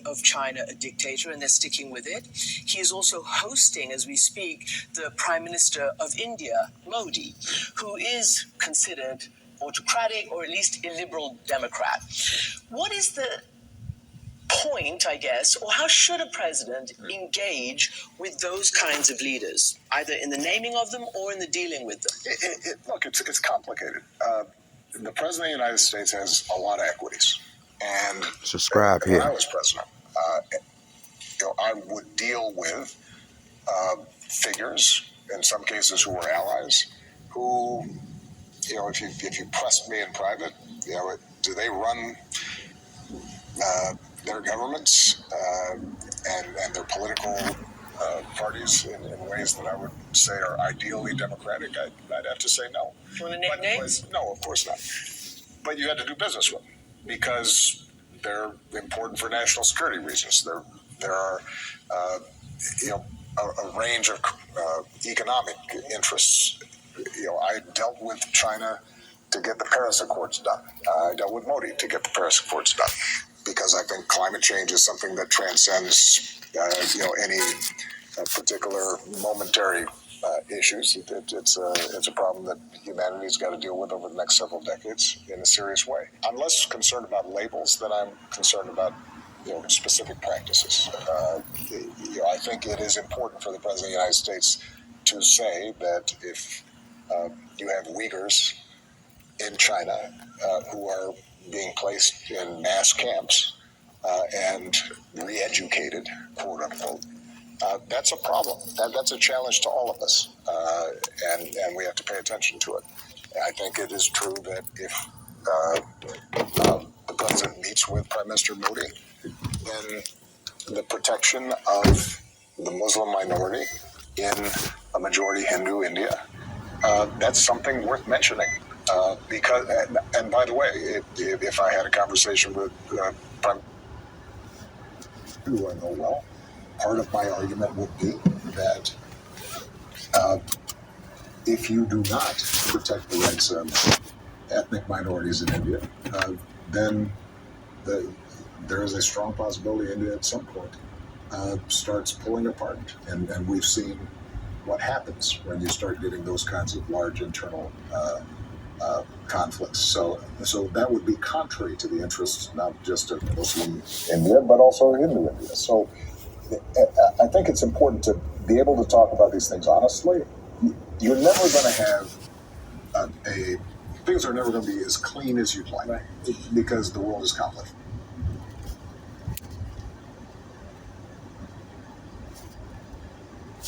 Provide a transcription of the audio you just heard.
of China a dictator, and they're sticking with it. He is also hosting, as we speak, the Prime Minister of India, Modi, who is considered autocratic or at least a liberal Democrat. What is the point, I guess, or how should a president engage with those kinds of leaders, either in the naming of them or in the dealing with them? Look, it's complicated. The president of the United States has a lot of equities. And subscribe when here. I was president, I would deal with figures, in some cases who were allies, who, if you pressed me in private, do they run their governments and their political parties in ways that I would say are ideally democratic? I'd have to say no. You want to name names? No, of course not. But you had to do business with them because they're important for national security reasons. There are a range of economic interests. I dealt with China to get the Paris Accords done. I dealt with Modi to get the Paris Accords done because I think climate change is something that transcends any particular momentary issues. It's a problem that humanity's got to deal with over the next several decades in a serious way. I'm less concerned about labels than I'm concerned about specific practices. I think it is important for the President of the United States to say that if you have Uyghurs in China who are being placed in mass camps and re-educated, quote unquote, that's a problem. That's a challenge to all of us, and we have to pay attention to it. I think it is true that if the president meets with Prime Minister Modi, then the protection of the Muslim minority in a majority Hindu India, that's something worth mentioning. Because, and by the way, if I had a conversation with Prime, who I know well, part of my argument would be that if you do not protect the rights of ethnic minorities in India, then there is a strong possibility India at some point starts pulling apart. And we've seen what happens when you start getting those kinds of large internal conflicts. So that would be contrary to the interests not just of Muslim India, but also Hindu India. So I think it's important to be able to talk about these things honestly. You're never going to have things are never going to be as clean as you'd like, because the world is complicated.